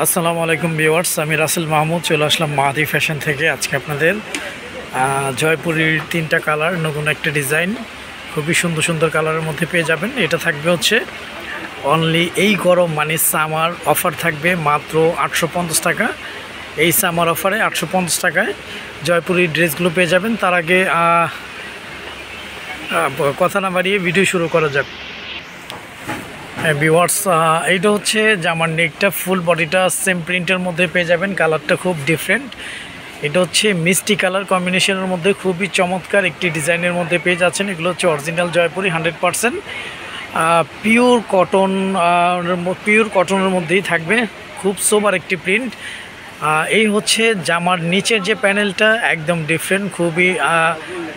আসসালামু আলাইকুম ভিউয়ার্স, আমি রাসেল মাহমুদ চলে আসলাম মাহাদি ফ্যাশন থেকে। আজকে আপনাদের জয়পুরীর 3টা কালার, নতুন একটা ডিজাইন, খুবই সুন্দর সুন্দর কালারের মধ্যে পেয়ে যাবেন। এটা থাকবে হচ্ছে অনলি এই গরম মানে সামার অফার থাকবে মাত্র 850 টাকা। এই সামার অফারে 850 টাকায় জয়পুরীর ড্রেসগুলো পেয়ে যাবেন। তার আগে কথা না বাড়িয়ে ভিডিও শুরু করা যাক। ভিউয়ার্স, এইটা হচ্ছে জামার নেকটা, ফুল বডিটা সেম প্রিন্টের মধ্যে পেয়ে যাবেন। কালারটা খুব ডিফারেন্ট, এটা হচ্ছে মিষ্টি কালার কম্বিনেশনের মধ্যে খুবই চমৎকার একটি ডিজাইনের মধ্যে পেয়ে যাচ্ছেন। এগুলো হচ্ছে অরিজিনাল জয়পুরি 100% পিওর কটনের মধ্যেই থাকবে, খুব সোবার একটি প্রিন্ট। এই হচ্ছে জামার নিচের যে প্যানেলটা, একদম ডিফারেন্ট, খুবই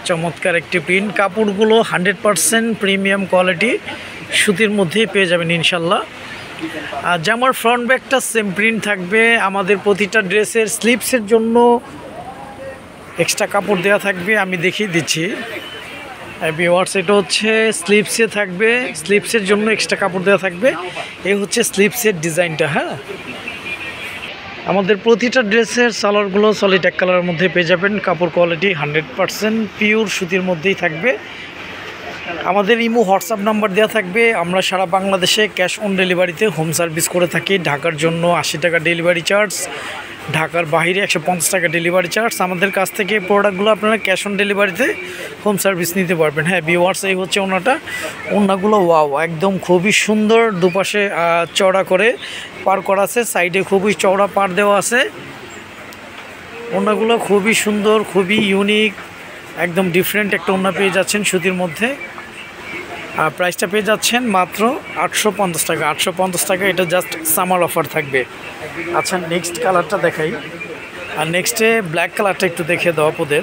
চমৎকার একটি প্রিন্ট। কাপড়গুলো 100% প্রিমিয়াম কোয়ালিটি সুতির মধ্যেই পেয়ে যাবেন ইনশাল্লাহ। আর জামার ফ্রন্ট ব্যাকটা সেম প্রিন্ট থাকবে। আমাদের প্রতিটা ড্রেসের স্লিপসের জন্য এক্সট্রা কাপড় দেওয়া থাকবে, আমি দেখিয়ে দিচ্ছি ভিউয়ার্স। এটা হচ্ছে স্লিপসে থাকবে, স্লিপসের জন্য এক্সট্রা কাপড় দেওয়া থাকবে। এই হচ্ছে স্লিপসের ডিজাইনটা। হ্যাঁ, আমাদের প্রতিটা ড্রেসের সালোয়ারগুলো সলিড এক কালারের মধ্যে পেয়ে যাবেন। কাপড় কোয়ালিটি 100% পিওর সুতির মধ্যেই থাকবে। আমাদের ইমো হোয়াটসঅ্যাপ নাম্বার দেওয়া থাকবে। আমরা সারা বাংলাদেশে ক্যাশ অন ডেলিভারিতে হোম সার্ভিস করে থাকি। ঢাকার জন্য 80 টাকা ডেলিভারি চার্জ, ঢাকার বাইরে 150 টাকা ডেলিভারি চার্জ। আমাদের কাছ থেকে প্রোডাক্টগুলো আপনারা ক্যাশ অন ডেলিভারিতে হোম সার্ভিস নিতে পারবেন। হ্যাঁ ভিউয়ার্স, এই হচ্ছে ওনাগুলো ওয়াও, একদম খুবই সুন্দর। দুপাশে চওড়া করে পার করা আছে, সাইডে খুবই চওড়া পার দেওয়া আছে। ওনাগুলো খুবই সুন্দর, খুবই ইউনিক, একদম ডিফারেন্ট একটা ওনা পেয়ে যাচ্ছেন সুতির মধ্যে। প্রাইসটা পেয়ে যাচ্ছেন মাত্র 850 টাকা। 850 টাকা, এটা জাস্ট সামার অফার থাকবে। আচ্ছা, নেক্সট কালারটা দেখাই। আর নেক্সটে ব্ল্যাক কালারটা একটু দেখে দাও আপনাদের।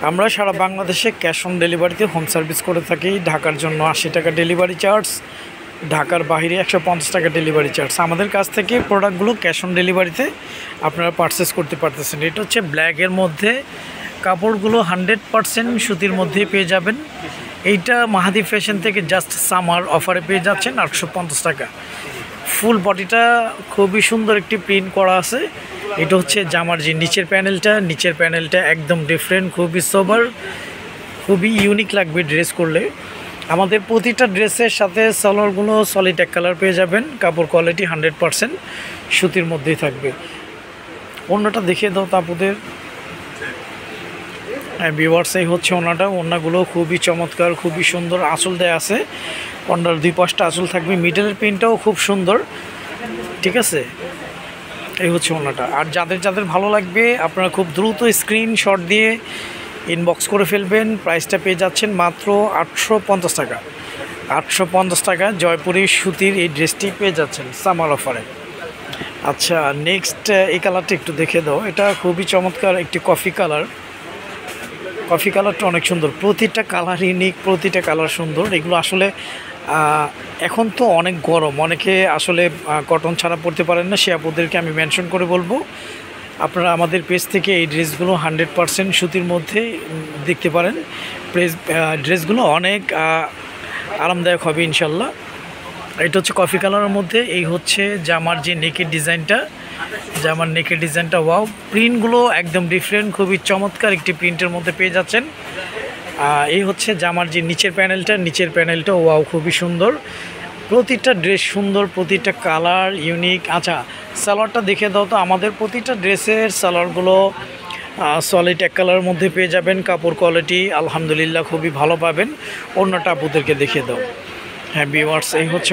আমরা সারা বাংলাদেশে ক্যাশ অন ডেলিভারিতে হোম সার্ভিস করে থাকি। ঢাকার জন্য 80 টাকা ডেলিভারি চার্জ, ঢাকার বাইরে 150 টাকা ডেলিভারি চার্জ। আমাদের কাছ থেকে প্রোডাক্টগুলো ক্যাশ অন ডেলিভারিতে আপনারা পারচেস করতে পারতেছেন। এটা হচ্ছে ব্ল্যাকের মধ্যে, কাপড়গুলো 100% সুতির মধ্যেই পেয়ে যাবেন। এইটা মাহাদি ফ্যাশন থেকে জাস্ট সামার অফারে পেয়ে যাচ্ছেন 850 টাকা। ফুল বডিটা খুবই সুন্দর একটি প্রিন্ট করা আছে। এটা হচ্ছে জামার যে নিচের প্যানেলটা একদম ডিফারেন্ট, খুবই সোবার, খুবই ইউনিক লাগবে ড্রেস করলে। আমাদের প্রতিটা ড্রেসের সাথে সালোয়ারগুলো সলিড এক কালার পেয়ে যাবেন। কাপড় কোয়ালিটি 100% সুতির মধ্যেই থাকবে। ওড়নাটা দেখিয়ে দাও তাপুদের। হ্যাঁ ভিউয়ার্স, এই হচ্ছে ওড়নাগুলো খুবই চমৎকার, খুবই সুন্দর। আঁচল দেয়া আছে, ওড়নার 2 পাশটা আঁচল থাকবে। মিডলের প্রিন্টটাও খুব সুন্দর, ঠিক আছে। এই হচ্ছে ওড়নাটা। আর যাদের ভালো লাগবে আপনারা খুব দ্রুত স্ক্রিনশট দিয়ে ইনবক্স করে ফেলবেন। প্রাইসটা পেয়ে যাচ্ছেন মাত্র 850 টাকা। 850 টাকা জয়পুরি সুতির এই ড্রেসটি পেয়ে যাচ্ছেন সামার অফারে। আচ্ছা, নেক্সট এই কালারটা একটু দেখে দাও। এটা খুবই চমৎকার একটি কফি কালারটা অনেক সুন্দর। প্রতিটা কালার ইউনিক, প্রতিটা কালার সুন্দর। এগুলো আসলে এখন তো অনেক গরম, অনেকে আসলে কটন ছাড়া পরতে পারেন না, সে আপনাদেরকে আমি মেনশন করে বলবো আপনারা আমাদের পেজ থেকে এই ড্রেসগুলো 100% সুতির মধ্যে দেখতে পারেন। ড্রেসগুলো অনেক আরামদায়ক হবে ইনশাল্লাহ। এটা হচ্ছে কফি কালারের মধ্যে। এই হচ্ছে জামার যে নেকের ডিজাইনটা ওয়াও, প্রিন্টগুলো একদম ডিফারেন্ট, খুবই চমৎকার একটি প্রিন্টের মধ্যে পেয়ে যাচ্ছেন। এই হচ্ছে জামার যে নিচের প্যানেলটা ওয়াও, খুবই সুন্দর। প্রতিটা ড্রেস সুন্দর, প্রতিটা কালার ইউনিক। আচ্ছা, সালোয়ারটা দেখে দাও তো। আমাদের প্রতিটা ড্রেসের সালোয়ারগুলো সলিড এক কালারের মধ্যে পেয়ে যাবেন। কাপড় কোয়ালিটি আলহামদুলিল্লাহ খুবই ভালো পাবেন। ওড়নাটা আপনাদেরকে দেখিয়ে দাও। হ্যাঁ ভিউয়ার্স, এই হচ্ছে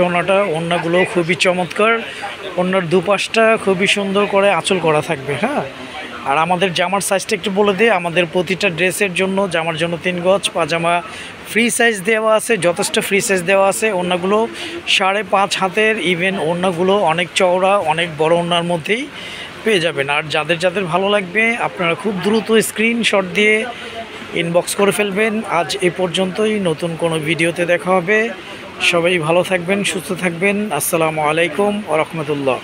ওড়নাগুলো খুবই চমৎকার। ওড়নার দুপাশটা খুবই সুন্দর করে আঁচল করা থাকবে। হ্যাঁ, আর আমাদের জামার সাইজটা একটু বলে দিই। আমাদের প্রতিটা ড্রেসের জন্য, জামার জন্য 3 গজ, পাজামা ফ্রি সাইজ দেওয়া আছে, যথেষ্ট ফ্রি সাইজ দেওয়া আছে। ওড়নাগুলো 5.5 হাতের, ইভেন ওড়নাগুলো অনেক চওড়া, অনেক বড় ওড়নার মধ্যেই পেয়ে যাবেন। আর যাদের ভালো লাগবে আপনারা খুব দ্রুত স্ক্রিনশট দিয়ে ইনবক্স করে ফেলবেন। আজ এ পর্যন্তই, নতুন কোনো ভিডিওতে দেখা হবে। সবাই ভালো থাকবেন, সুস্থ থাকবেন। আসসালামু আলাইকুম ওয়া রাহমাতুল্লাহ।